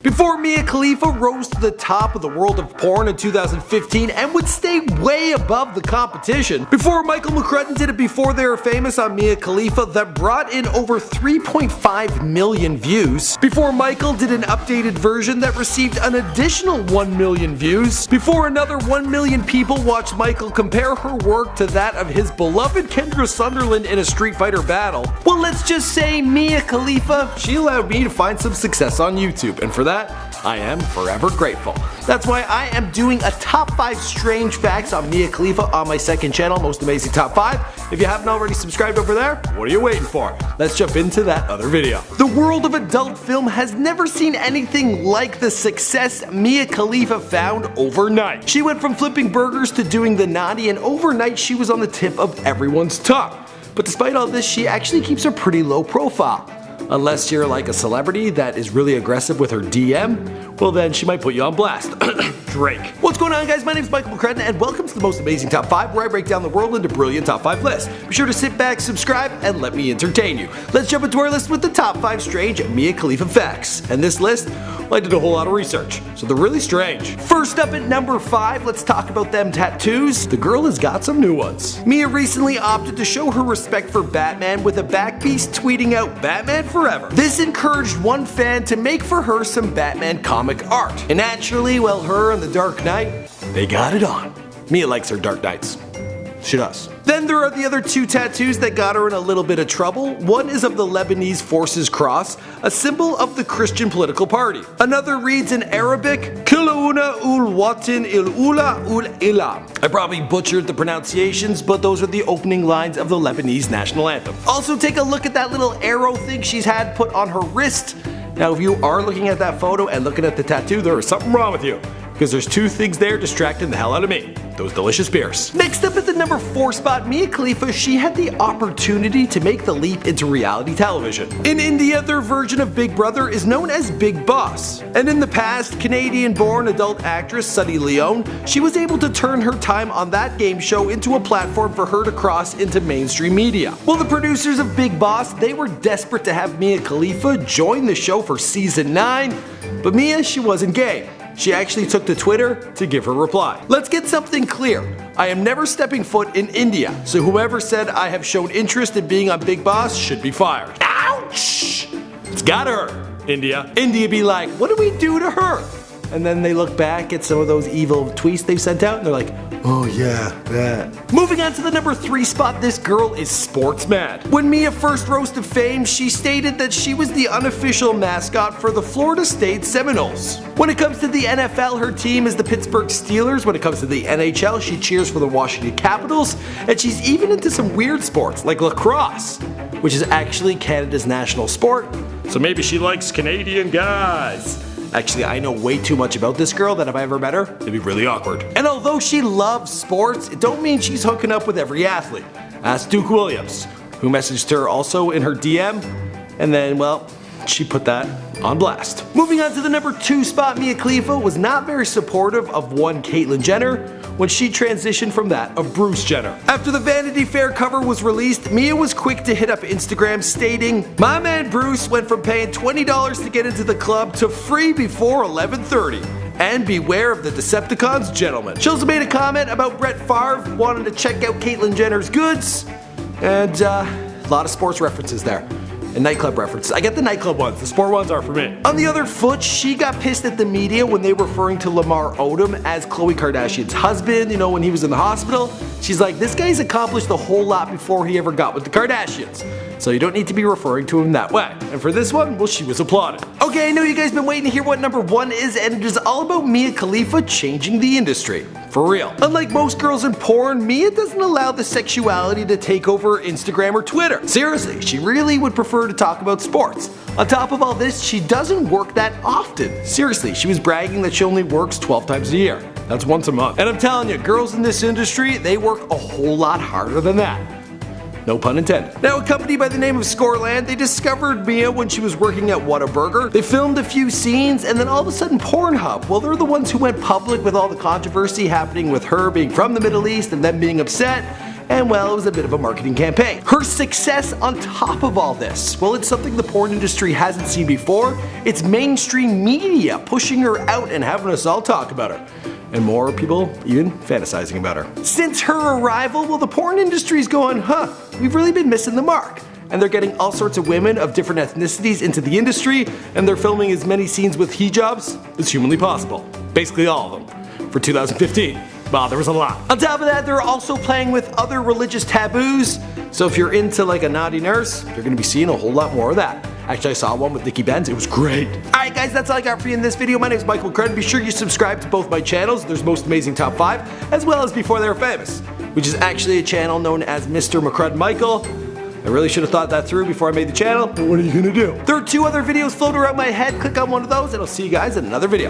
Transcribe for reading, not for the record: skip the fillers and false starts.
Before Mia Khalifa rose to the top of the world of porn in 2015 and would stay way above the competition. Before Michael McCrudden did it before they were famous on Mia Khalifa that brought in over 3.5 million views. Before Michael did an updated version that received an additional 1 million views. Before another 1 million people watched Michael compare her work to that of his beloved Kendra Sunderland in a Street Fighter battle. Well, let's just say Mia Khalifa, she allowed me to find some success on YouTube, and for that I am forever grateful. That's why I am doing a top 5 strange facts on Mia Khalifa on my second channel, Most Amazing Top 5. If you haven't already subscribed over there, what are you waiting for? Let's jump into that other video. The world of adult film has never seen anything like the success Mia Khalifa found overnight. She went from flipping burgers to doing the naughty, and overnight she was on the tip of everyone's tongue. But despite all this, she actually keeps a pretty low profile. Unless you're like a celebrity that is really aggressive with her DM, well then she might put you on blast. Drake. What's going on, guys? My name is Michael McCrudden and welcome to the Most Amazing Top 5, where I break down the world into brilliant top 5 lists. Be sure to sit back, subscribe, and let me entertain you. Let's jump into our list with the top 5 strange Mia Khalifa facts. And this list, well, I did a whole lot of research, so they're really strange. First up at number 5, let's talk about them tattoos. The girl has got some new ones. Mia recently opted to show her respect for Batman with a back piece tweeting out "Batman Forever." This encouraged one fan to make for her some Batman comic art. And naturally, well, her and the Dark Knight, they got it on. Mia likes her Dark Knights. She does. Then there are the other 2 tattoos that got her in a little bit of trouble. One is of the Lebanese Forces Cross, a symbol of the Christian political party. Another reads in Arabic, Kilauna ul Watin il Ula ul Ilam. I probably butchered the pronunciations, but those are the opening lines of the Lebanese national anthem. Also, take a look at that little arrow thing she's had put on her wrist. Now, if you are looking at that photo and looking at the tattoo, there is something wrong with you. Because there's 2 things there distracting the hell out of me. Those delicious beers. Next up at the number 4 spot, Mia Khalifa, she had the opportunity to make the leap into reality television. In India, their version of Big Brother is known as Big Boss. And in the past, Canadian-born adult actress Sunny Leone, she was able to turn her time on that game show into a platform for her to cross into mainstream media. Well, the producers of Big Boss, they were desperate to have Mia Khalifa join the show for season 9, but Mia, she wasn't game. She actually took to Twitter to give her reply. Let's get something clear. I am never stepping foot in India, so whoever said I have shown interest in being on Big Boss should be fired. Ouch! It's gotta hurt, India. India be like, what do we do to her? And then they look back at some of those evil tweets they've sent out and they're like, oh yeah, that. Moving on to the number 3 spot, this girl is sports mad. When Mia first rose to fame, she stated that she was the unofficial mascot for the Florida State Seminoles. When it comes to the NFL, her team is the Pittsburgh Steelers. When it comes to the NHL, she cheers for the Washington Capitals. And she's even into some weird sports like lacrosse, which is actually Canada's national sport. So maybe she likes Canadian guys. Actually, I know way too much about this girl that if I ever met her, it'd be really awkward. And although she loves sports, it don't mean she's hooking up with every athlete. Ask Duke Williams, who messaged her also in her DM, and then, well, she put that on blast. Moving on to the number 2 spot, Mia Khalifa was not very supportive of one Caitlyn Jenner when she transitioned from that of Bruce Jenner. After the Vanity Fair cover was released, Mia was quick to hit up Instagram stating, my man Bruce went from paying $20 to get into the club to free before 11:30. And beware of the Decepticons, gentlemen. She also made a comment about Brett Favre wanting to check out Caitlyn Jenner's goods, and a lot of sports references there. And nightclub references. I get the nightclub ones, the sport ones are for me. On the other foot, she got pissed at the media when they were referring to Lamar Odom as Khloe Kardashian's husband, you know, when he was in the hospital. She's like, this guy's accomplished a whole lot before he ever got with the Kardashians. So you don't need to be referring to him that way. And for this one, well, she was applauded. Okay, I know you guys been waiting to hear what number 1 is, and it is all about Mia Khalifa changing the industry. For real. Unlike most girls in porn, Mia doesn't allow the sexuality to take over Instagram or Twitter. Seriously, she really would prefer to talk about sports. On top of all this, she doesn't work that often. Seriously, she was bragging that she only works 12 times a year. That's once a month. And I'm telling you, girls in this industry, they work a whole lot harder than that. No pun intended. Now, a company by the name of Scoreland, they discovered Mia when she was working at Whataburger. They filmed a few scenes, and then all of a sudden Pornhub, well, they're the ones who went public with all the controversy happening with her being from the Middle East and them being upset. and well, it was a bit of a marketing campaign. Her success on top of all this, well, it's something the porn industry hasn't seen before. It's mainstream media pushing her out and having us all talk about her. And more people even fantasizing about her. Since her arrival, well, the porn industry's going, we've really been missing the mark. And they're getting all sorts of women of different ethnicities into the industry, and they're filming as many scenes with hijabs as humanly possible. Basically all of them. For 2015. Wow, there was a lot. On top of that, they're also playing with other religious taboos. So if you're into like a naughty nurse, you're gonna be seeing a whole lot more of that. Actually, I saw one with Nikki Benz. It was great. Alright guys, that's all I got for you in this video. My name is Michael McCrudden. Be sure you subscribe to both my channels. There's Most Amazing Top 5, as well as Before They Were Famous, which is actually a channel known as Mr. McCrudden Michael. I really should have thought that through before I made the channel, but what are you gonna do? There are 2 other videos floating around my head. Click on one of those and I'll see you guys in another video.